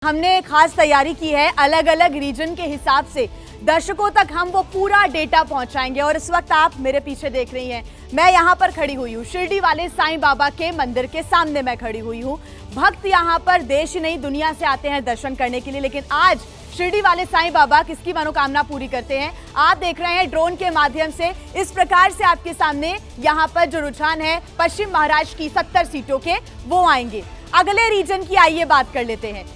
हमने खास तैयारी की है, अलग अलग रीजन के हिसाब से दर्शकों तक हम वो पूरा डेटा पहुंचाएंगे। और इस वक्त आप मेरे पीछे देख रही हैं, मैं यहाँ पर खड़ी हुई हूँ, शिरडी वाले साईं बाबा के मंदिर के सामने मैं खड़ी हुई हूँ। भक्त यहाँ पर देश ही नहीं दुनिया से आते हैं दर्शन करने के लिए, लेकिन आज शिरडी वाले साईं बाबा किसकी मनोकामना पूरी करते हैं आप देख रहे हैं ड्रोन के माध्यम से। इस प्रकार से आपके सामने यहाँ पर जो रुझान है पश्चिम महाराष्ट्र की 70 सीटों के वो आएंगे। अगले रीजन की आइए बात कर लेते हैं।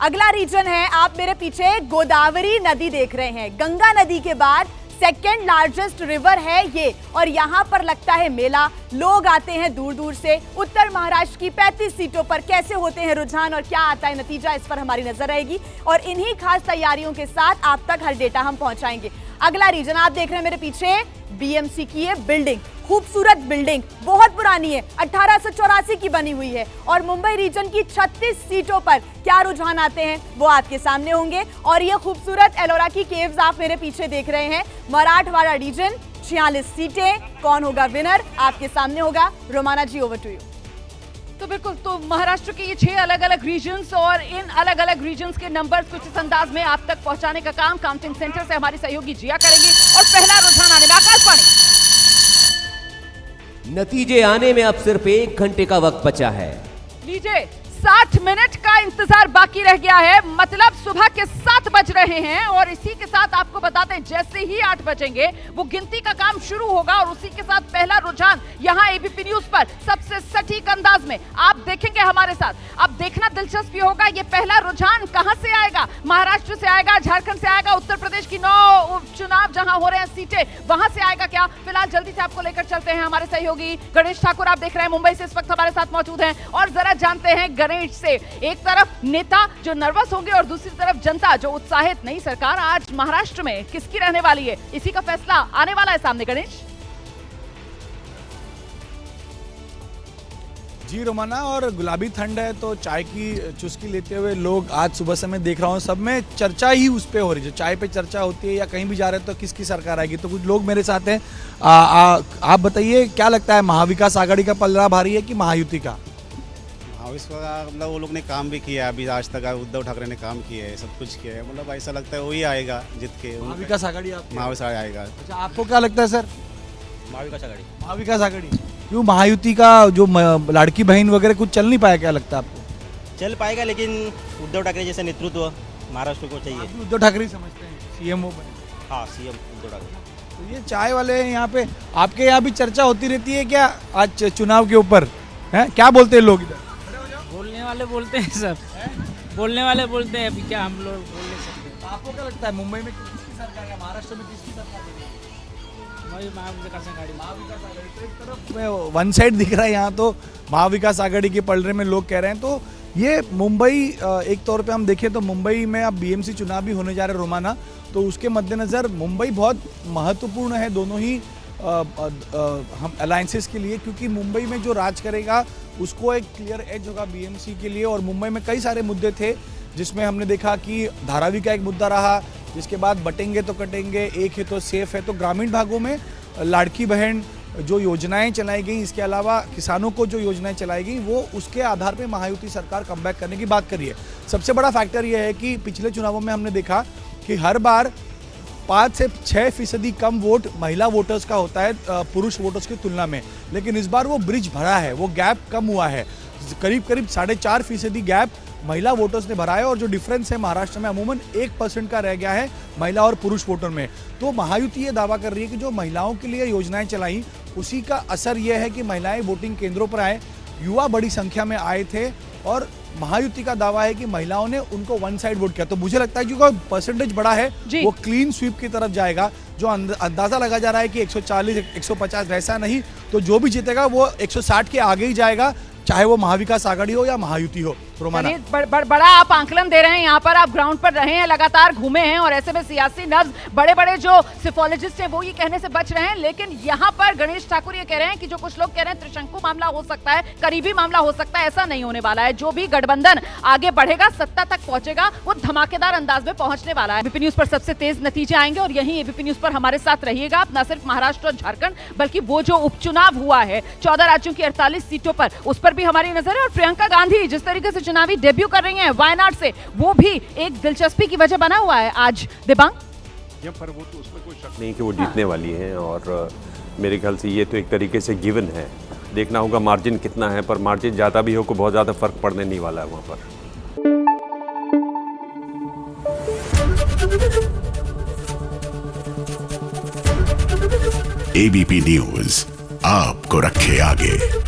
अगला रीजन है, आप मेरे पीछे गोदावरी नदी देख रहे हैं, गंगा नदी के बाद सेकेंड लार्जेस्ट रिवर है ये, और यहाँ पर लगता है मेला, लोग आते हैं दूर दूर से। उत्तर महाराष्ट्र की 35 सीटों पर कैसे होते हैं रुझान और क्या आता है नतीजा, इस पर हमारी नजर रहेगी और इन्हीं खास तैयारियों के साथ आप तक हर डेटा हम पहुंचाएंगे। अगला रीजन आप देख रहे हैं मेरे पीछे, बीएमसी की ये बिल्डिंग, खूबसूरत बिल्डिंग, बहुत पुरानी है, 1884 की बनी हुई है। और मुंबई रीजन की 36 सीटों पर क्या रुझान आते हैं वो आपके सामने होंगे। और ये खूबसूरत एलोरा की केव्स आप मेरे पीछे देख रहे हैं। मराठवाड़ा रीजन 46 सीटें, कौन होगा विनर आपके सामने होगा। रोमाना जी, ओवर टू यू। तो बिल्कुल, तो महाराष्ट्र के ये 6 अलग अलग रीजन्स और इन अलग अलग रीजन्स के नंबर्स कुछ इस अंदाज में आप तक पहुंचाने का काम काउंटिंग सेंटर से हमारी सहयोगी जिया करेंगी। और पहला रुझान आने में आकाशवाणी। नतीजे आने में अब सिर्फ 1 घंटे का वक्त बचा है। लीजिए, 60 मिनट का इंतजार बाकी रह गया है, मतलब सुबह के 7 बज रहे हैं। और इसी के साथ आपको बताते हैं जैसे ही 8 बजेंगे वो गिनती का काम शुरू होगा और उसी के साथ पहला रुझान यहाँ एबीपी न्यूज पर सबसे सटीक अंदाज में आप देखेंगे हमारे साथ। अब देखना दिलचस्प होगा ये पहला रुझान कहां से आएगा, महाराष्ट्र से आएगा, झारखंड से आएगा, उत्तर प्रदेश की 9 चुनाव जहां हो रहे हैं सीटें वहां से आएगा क्या। फिलहाल जल्दी से आपको लेकर चलते हैं हमारे सहयोगी गणेश ठाकुर, आप देख रहे हैं मुंबई से इस वक्त हमारे साथ मौजूद हैं। और जरा जानते हैं गणेश से, एक तरफ नेता जो नर्वस होंगे और दूसरी तरफ जनता जो उत्साहित, नई सरकार आज महाराष्ट्र में किसकी रहने वाली है, इसी का फैसला आने वाला है सामने। गणेश जी रोमाना, और गुलाबी ठंड है तो चाय की चुस्की लेते हुए लोग आज सुबह से मैं देख रहा हूँ सब में चर्चा ही उस पे हो रही है, जो चाय पे चर्चा होती है या कहीं भी जा रहे हैं तो किसकी सरकार आएगी। तो कुछ लोग मेरे साथ हैं, आप बताइए क्या लगता है, महाविकास आघाड़ी का पलड़ा भारी है कि महायुति का? मतलब वो लोग ने काम भी किया अभी आज तक, उद्धव ठाकरे ने काम किया है, सब कुछ किया है, मतलब ऐसा लगता है वही आएगा जीत के। महाविकास आघाड़ी महाविकास आएगा। अच्छा, आपको क्या लगता है सर? महाविकास आघाड़ी। महाविकास आघाड़ी क्यों? महायुति का जो लाड़की बहन वगैरह कुछ चल नहीं पाया, क्या लगता है आपको? चल पाएगा, लेकिन उद्धव ठाकरे जैसा नेतृत्व महाराष्ट्र को चाहिए। उद्धव ठाकरे समझते हैं सीएम बने? हाँ, सीएम उद्धव ठाकरे। तो ये चाय वाले यहाँ पे, आपके यहाँ भी चर्चा होती रहती है क्या आज चुनाव के ऊपर, है क्या बोलते हैं लोग इधर? बोलने वाले बोलते हैं सर, बोलने वाले बोलते हैं, अभी क्या हम लोग बोल नहीं सकते। आपको क्या लगता है मुंबई में किसकी सरकार है, महाराष्ट्र में किसकी सरकार है? महाविकास आघाड़ी। महाविकास आघाड़ी तो एक तरफ में वन साइड दिख रहा है, यहाँ तो महाविकास आघाड़ी के पलड़े में लोग कह रहे हैं। तो ये मुंबई एक तौर पे हम देखें तो मुंबई में अब बीएमसी चुनाव भी होने जा रहे हैं रोमाना, तो उसके मद्देनज़र मुंबई बहुत महत्वपूर्ण है दोनों ही हम अलायंसेस के लिए, क्योंकि मुंबई में जो राज करेगा उसको एक क्लियर एज होगा बीएमसी के लिए। और मुंबई में कई सारे मुद्दे थे जिसमें हमने देखा कि धारावी का एक मुद्दा रहा, जिसके बाद बटेंगे तो कटेंगे, एक है तो सेफ है। तो ग्रामीण भागों में लाड़की बहन जो योजनाएं चलाई गई, इसके अलावा किसानों को जो योजनाएं चलाई गई, वो उसके आधार पे महायुति सरकार कमबैक करने की बात कर रही है। सबसे बड़ा फैक्टर यह है कि पिछले चुनावों में हमने देखा कि हर बार 5 से 6% कम वोट महिला वोटर्स का होता है पुरुष वोटर्स की तुलना में, लेकिन इस बार वो ब्रिज भरा है, वो गैप कम हुआ है, करीब 4.5% गैप महिला वोटर्स ने भरा है। और जो डिफरेंस है महाराष्ट्र में अमूमन 1% का रह गया है महिला और पुरुष वोटर में। तो महायुति ये दावा कर रही है कि जो महिलाओं के लिए योजनाएं चलाई उसी का असर यह है कि महिलाएं वोटिंग केंद्रों पर आए, युवा बड़ी संख्या में आए थे और महायुति का दावा है कि महिलाओं ने उनको वन साइड वोट किया। तो मुझे लगता है क्योंकि परसेंटेज बड़ा है वो क्लीन स्वीप की तरफ जाएगा। जो अंदाजा लगा जा रहा है कि 140 150 वैसा नहीं, तो जो भी जीतेगा वो 160 के आगे ही जाएगा, चाहे वो महाविकास आघाड़ी हो या महायुति हो। रोमाना, बड़ा आप आंकलन दे रहे हैं, यहाँ पर आप ग्राउंड पर रहे हैं, लगातार घूमे हैं और ऐसे में सियासी नब्ज बड़े बड़े जो सिफोलॉजिस्ट हैं वो ये कहने से बच रहे हैं। लेकिन यहाँ पर गणेश ठाकुर ये कह रहे हैं कि जो कुछ लोग कह रहे हैं त्रिशंकु मामला हो सकता है, करीबी मामला हो सकता है, ऐसा नहीं होने वाला है। जो भी गठबंधन आगे बढ़ेगा, सत्ता तक पहुंचेगा, वो धमाकेदार अंदाज में पहुंचने वाला है। एबीपी न्यूज पर सबसे तेज नतीजे आएंगे और यही एबीपी न्यूज पर हमारे साथ रहिएगा आप, न सिर्फ महाराष्ट्र और झारखंड बल्कि वो जो उपचुनाव हुआ है 14 राज्यों की 48 सीटों पर, उस पर भी हमारी नजर है। और प्रियंका गांधी जिस तरीके से चुनावी डेब्यू कर रही हैं वायनाड से, वो भी एक दिलचस्पी की वजह बना हुआ है आज। दिबांग, पर वो तो उसमें कोई शक नहीं कि वो जीतने वाली हैं, और मेरे ख्याल से ये तो एक तरीके से गिवन है। देखना होगा मार्जिन कितना है, पर मार्जिन ज़्यादा भी हो को बहुत ज़्यादा फर्क पड़ने नहीं वाला है वहाँ पर। एबीपी न्यूज आपको रखे आगे।